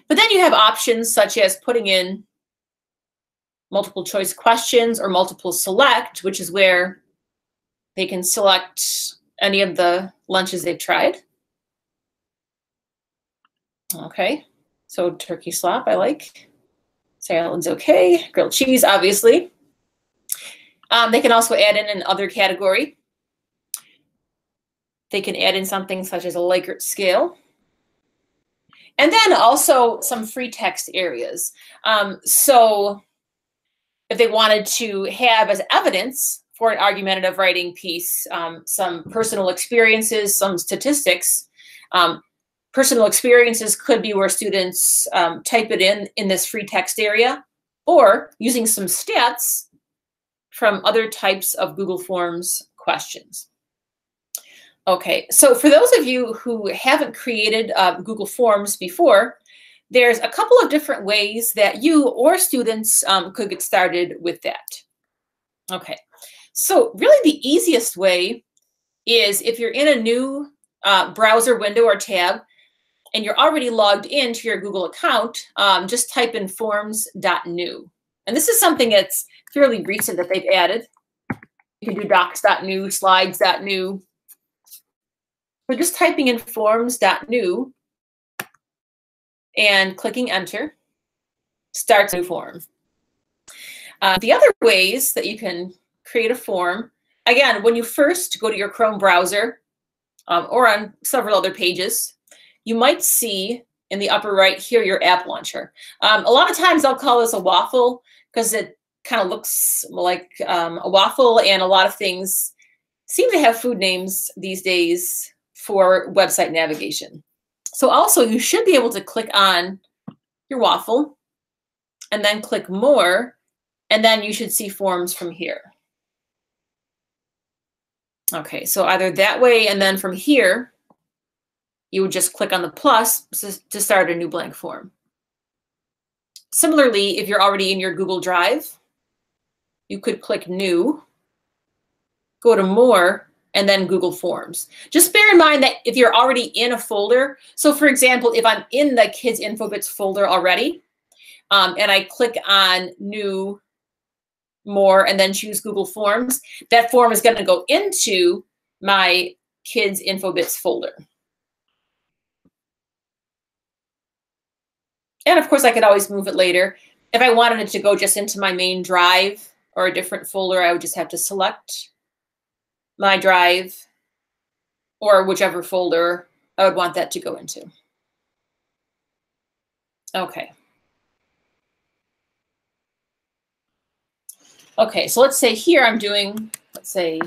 But then you have options such as putting in multiple choice questions or multiple select, which is where they can select any of the lunches they've tried. Okay, so turkey slop, I like. Salad's okay. Grilled cheese, obviously. They can also add in an other category. They can add in something such as a Likert scale. And then also some free text areas. So if they wanted to have as evidence for an argumentative writing piece, some personal experiences, some statistics. Personal experiences could be where students type it in this free text area, or using some stats from other types of Google Forms questions. Okay, so for those of you who haven't created Google Forms before, there's a couple of different ways that you or students could get started with that. Okay, so really the easiest way is if you're in a new browser window or tab and you're already logged into your Google account, just type in forms.new. And this is something that's fairly recent that they've added. You can do docs.new, slides.new. So just typing in forms.new and clicking enter starts a new form. The other ways that you can create a form, again, when you first go to your Chrome browser or on several other pages, you might see in the upper right here your app launcher. A lot of times I'll call this a waffle because it kind of looks like a waffle, and a lot of things seem to have food names these days for website navigation. So also you should be able to click on your waffle and then click more, and then you should see forms from here. Okay, so either that way, and then from here, you would just click on the plus to start a new blank form. Similarly, if you're already in your Google Drive, you could click New, go to More, and then Google Forms. Just bear in mind that if you're already in a folder, so for example, if I'm in the Kids InfoBits folder already, and I click on New, More, and then choose Google Forms, that form is going to go into my Kids InfoBits folder. And of course, I could always move it later. If I wanted it to go just into my main drive or a different folder, I would just have to select my drive or whichever folder I would want that to go into. Okay. Okay, so let's say here I'm doing, let's say,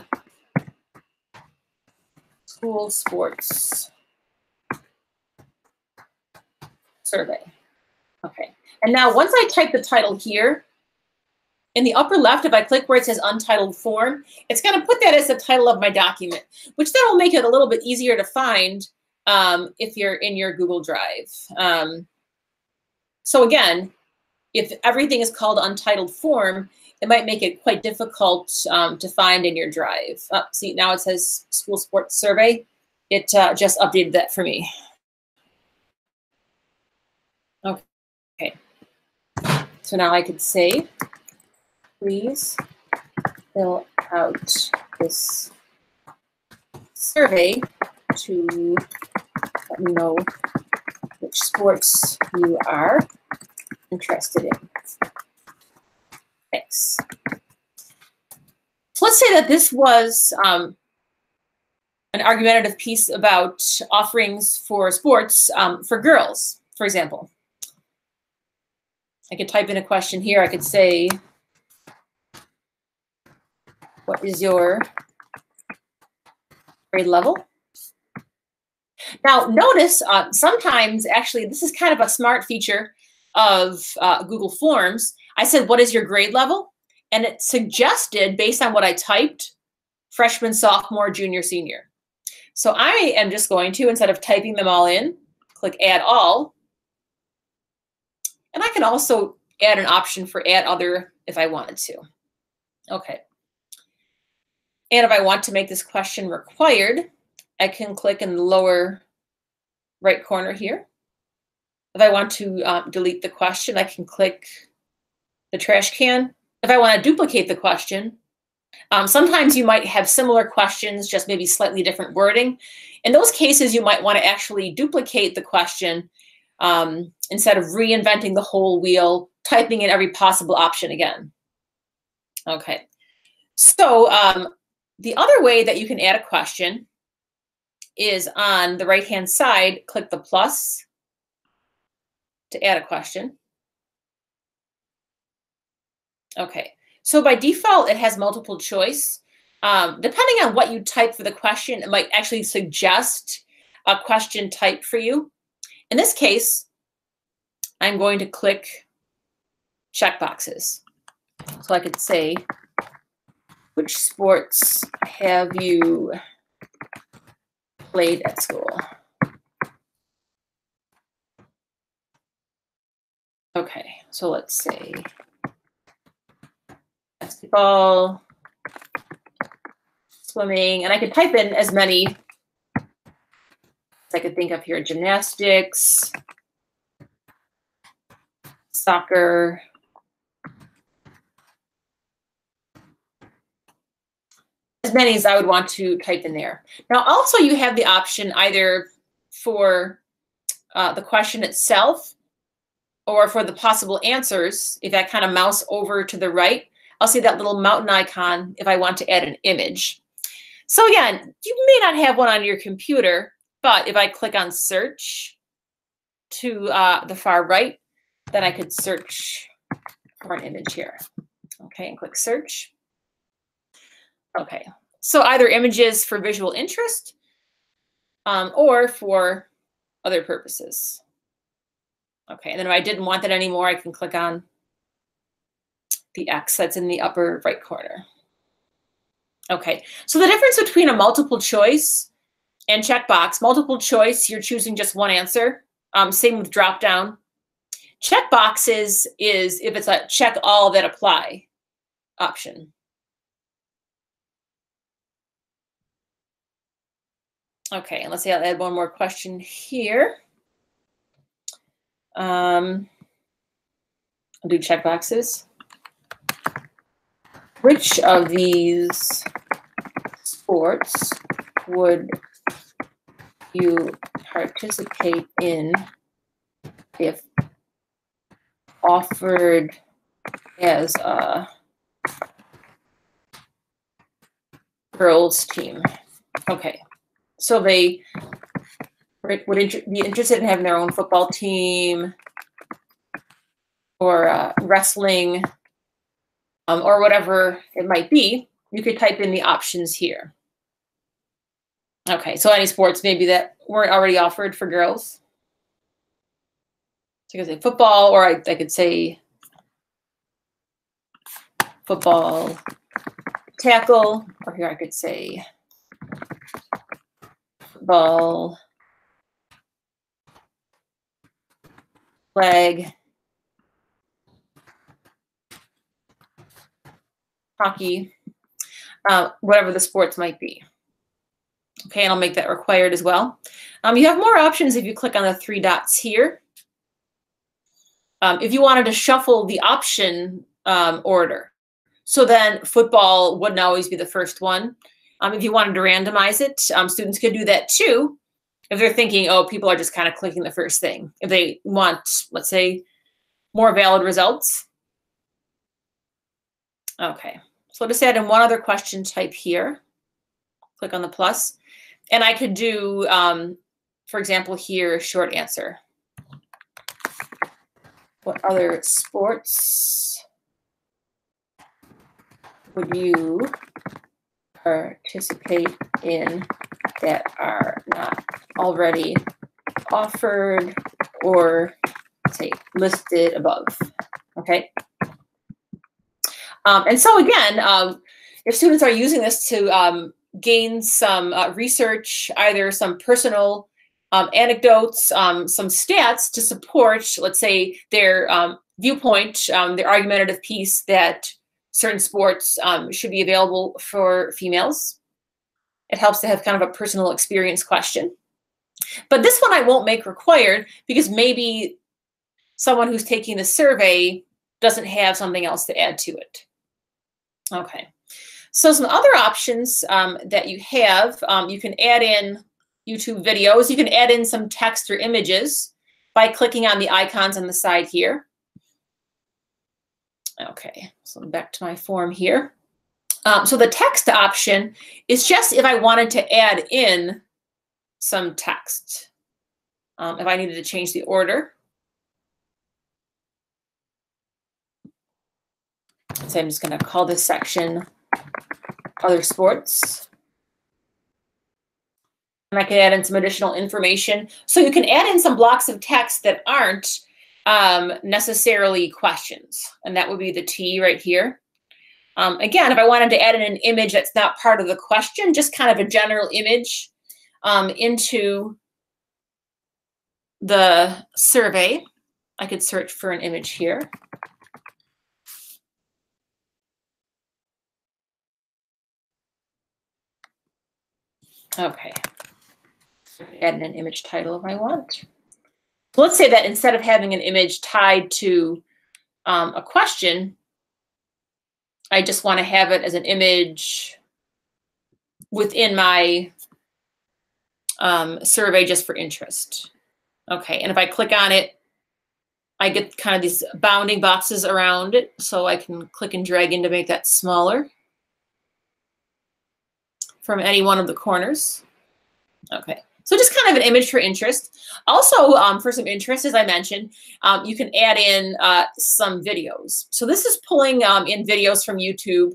school sports survey. Okay, and now once I type the title here, in the upper left, if I click where it says untitled form, it's going to put that as the title of my document, which then will make it a little bit easier to find if you're in your Google Drive. So again, if everything is called untitled form, it might make it quite difficult to find in your drive. See, now it says school sports survey. It just updated that for me. Okay. So now I could say, please fill out this survey to let me know which sports you are interested in. Thanks. So let's say that this was an argumentative piece about offerings for sports for girls, for example. I could type in a question here. I could say, what is your grade level? Now, notice sometimes, actually, this is kind of a smart feature of Google Forms. I said, what is your grade level? and it suggested, based on what I typed, freshman, sophomore, junior, senior. So I am just going to, instead of typing them all in, click Add All. And I can also add an option for Add Other if I wanted to. Okay. And if I want to make this question required, I can click in the lower right corner here. If I want to delete the question, I can click the trash can. If I want to duplicate the question, sometimes you might have similar questions, just maybe slightly different wording. In those cases, you might want to actually duplicate the question instead of reinventing the whole wheel, typing in every possible option again. Okay, so the other way that you can add a question is on the right-hand side, click the plus to add a question. Okay, so by default, it has multiple choice. Depending on what you type for the question, it might actually suggest a question type for you. In this case, I'm going to click checkboxes. So I could say, which sports have you played at school? Okay, so let's say basketball, swimming, and I could type in as many as I could think of here: gymnastics, soccer, as many as I would want to type in there. Now, also you have the option either for the question itself or for the possible answers. If I kind of mouse over to the right, I'll see that little mountain icon if I want to add an image. So again, you may not have one on your computer, but if I click on search to the far right, then I could search for an image here. Okay, and click search. Okay, so either images for visual interest or for other purposes. Okay, and then if I didn't want that anymore, I can click on the X that's in the upper right corner. Okay, so the difference between a multiple choice and checkbox: multiple choice, you're choosing just one answer. Same with drop down. Checkboxes is if it's a check all that apply option. Okay, and let's say I'll add one more question here. I'll do checkboxes. Which of these sports would you participate in if offered as a girls team? Okay, so they would be interested in having their own football team or wrestling or whatever it might be. You could type in the options here. Okay, so any sports maybe that weren't already offered for girls. So I could say football, or I could say football tackle, or here I could say football flag, hockey, whatever the sports might be. Okay, and I'll make that required as well. You have more options if you click on the three dots here. If you wanted to shuffle the option order, so then football wouldn't always be the first one. If you wanted to randomize it, students could do that too. If they're thinking, oh, people are just kind of clicking the first thing. If they want, let's say, more valid results. Okay, so I'll just add in one other question type here. Click on the plus. And I could do, for example, here, short answer. What other sports would you participate in that are not already offered or, say, listed above? Okay. And so again, if students are using this to gain some research, either some personal anecdotes, some stats to support, let's say, their viewpoint, their argumentative piece that certain sports should be available for females. It helps to have kind of a personal experience question. But this one I won't make required because maybe someone who's taking the survey doesn't have something else to add to it. Okay, so some other options that you have, you can add in YouTube videos. You can add in some text or images by clicking on the icons on the side here. Okay, so back to my form here. So the text option is just if I wanted to add in some text. If I needed to change the order. So I'm just going to call this section Other Sports. And I can add in some additional information. So you can add in some blocks of text that aren't necessarily questions. And that would be the T right here. Again, if I wanted to add in an image that's not part of the question, just kind of a general image into the survey, I could search for an image here. Okay, add in an image title if I want. Let's say that instead of having an image tied to a question, I just want to have it as an image within my survey just for interest. Okay, and if I click on it, I get kind of these bounding boxes around it, so I can click and drag in to make that smaller from any one of the corners. Okay, so just kind of an image for interest. Also, for some interest, as I mentioned, you can add in some videos. So this is pulling in videos from YouTube,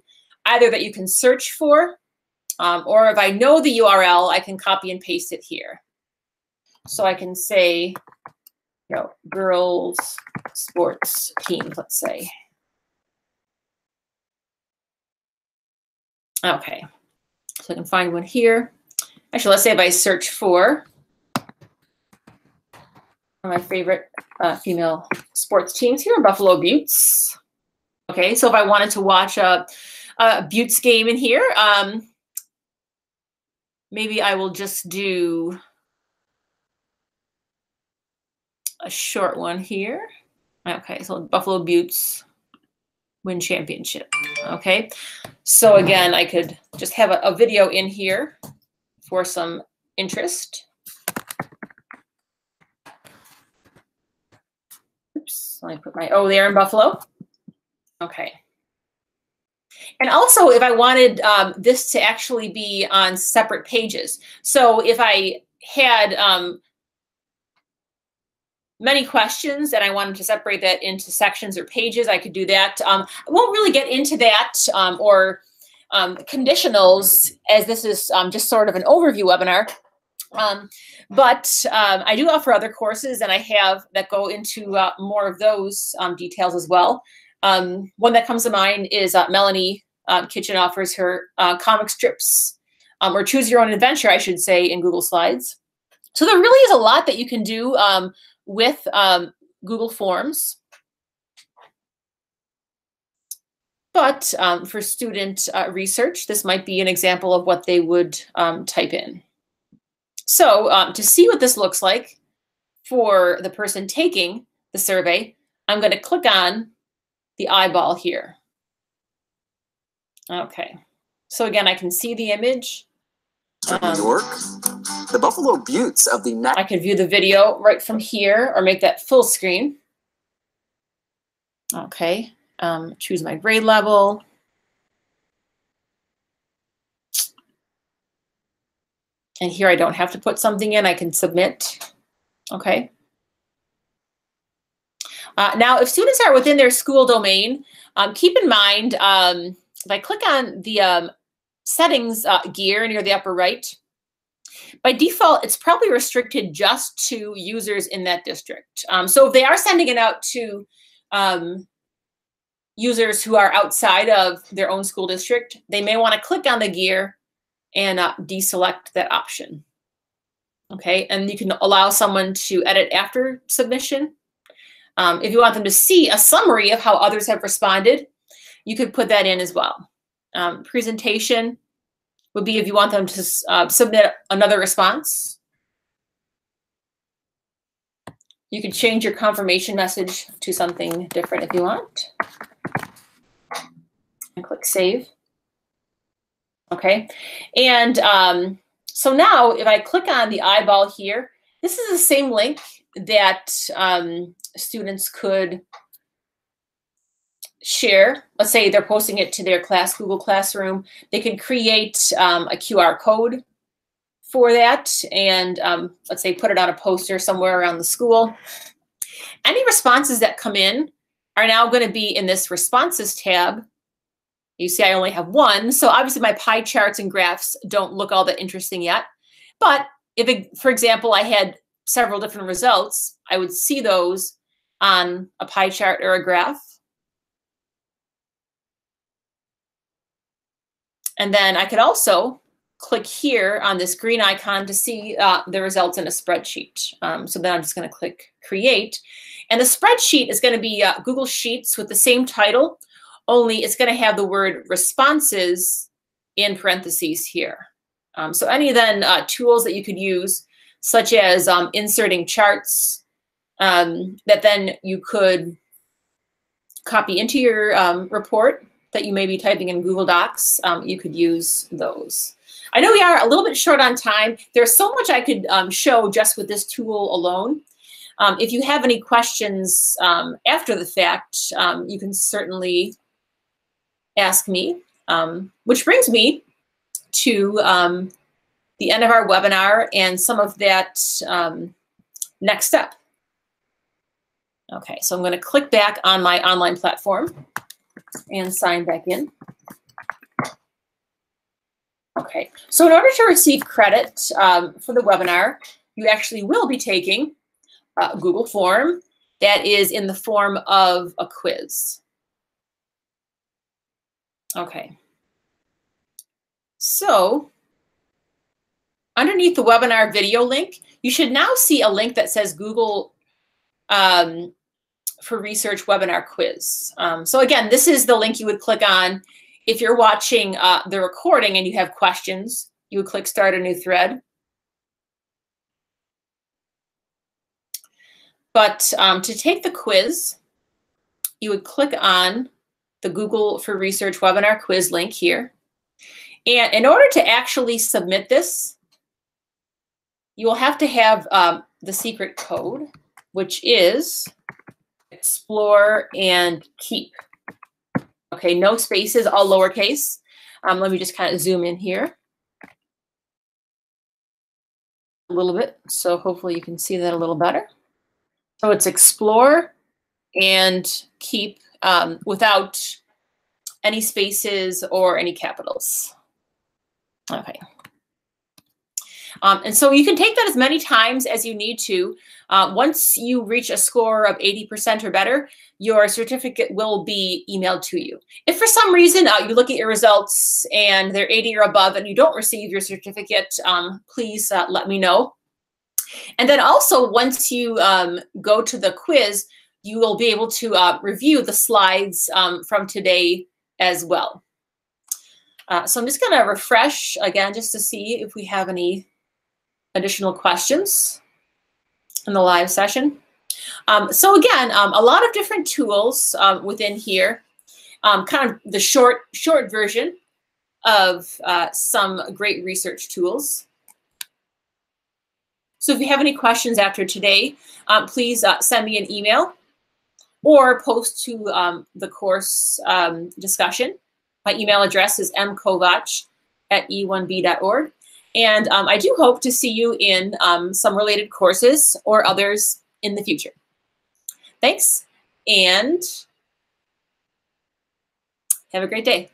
either that you can search for, or if I know the URL, I can copy and paste it here. So I can say, you know, girls sports teams, let's say. Okay, so I can find one here. Actually, let's say if I search for my favorite female sports teams here, Buffalo Beauts. Okay, so if I wanted to watch a Beauts game in here, maybe I will just do a short one here. Okay, so Buffalo Beauts win championship. Okay, so again, I could just have a video in here for some interest. Oops, let me put my O there in Buffalo. Okay. And also, if I wanted this to actually be on separate pages. So if I had many questions and I wanted to separate that into sections or pages, I could do that. I won't really get into that or conditionals, as this is just sort of an overview webinar. But I do offer other courses, and I have that go into more of those details as well. One that comes to mind is Melanie Kitchen offers her comic strips, or choose your own adventure, I should say, in Google Slides. So there really is a lot that you can do with Google Forms. But for student research, this might be an example of what they would type in. So to see what this looks like for the person taking the survey, I'm going to click on the eyeball here. Okay, so again, I can see the image. New York, the Buffalo Beauts of the I can view the video right from here or make that full screen. Okay, choose my grade level. And here I don't have to put something in, I can submit. Okay. Now, if students are within their school domain, keep in mind, if I click on the settings gear near the upper right, by default, it's probably restricted just to users in that district. So if they are sending it out to users who are outside of their own school district, they may want to click on the gear and deselect that option. Okay, and you can allow someone to edit after submission. If you want them to see a summary of how others have responded, you could put that in as well. Presentation would be if you want them to submit another response. You could change your confirmation message to something different if you want. And click save. Okay, and so now if I click on the eyeball here, this is the same link that students could share. Let's say they're posting it to their class, Google Classroom. They could create a QR code for that and let's say put it on a poster somewhere around the school. Any responses that come in are now going to be in this responses tab. You see I only have one, so obviously my pie charts and graphs don't look all that interesting yet. But if, for example, I had several different results, I would see those on a pie chart or a graph. And then I could also click here on this green icon to see the results in a spreadsheet. So then I'm just going to click create. And the spreadsheet is going to be Google Sheets with the same title, only it's going to have the word responses in parentheses here. So any then tools that you could use, such as inserting charts that then you could copy into your report that you may be typing in Google Docs, you could use those. I know we are a little bit short on time. There's so much I could show just with this tool alone. If you have any questions after the fact, you can certainly ask me, which brings me to the end of our webinar and some of that next step. Okay, so I'm going to click back on my online platform and sign back in. Okay, so in order to receive credit for the webinar, you actually will be taking a Google form that is in the form of a quiz. Okay, so underneath the webinar video link, you should now see a link that says Google for Research Webinar Quiz. So again, this is the link you would click on. If you're watching the recording and you have questions, you would click Start a New Thread. But to take the quiz, you would click on the Google for Research Webinar Quiz link here. And in order to actually submit this, you will have to have the secret code, which is explore and keep. Okay, no spaces, all lowercase. Let me just kind of zoom in here a little bit, so hopefully you can see that a little better. So it's explore and keep without any spaces or any capitals. Okay. And so you can take that as many times as you need to. Once you reach a score of 80% or better, your certificate will be emailed to you. If for some reason you look at your results and they're 80 or above and you don't receive your certificate, please let me know. And then also once you go to the quiz, you will be able to review the slides from today as well. So I'm just going to refresh again just to see if we have any additional questions in the live session. So again, a lot of different tools within here, kind of the short version of some great research tools. So if you have any questions after today, please send me an email or post to the course discussion. My email address is mkovach@e1b.org. And I do hope to see you in some related courses or others in the future. Thanks, and have a great day.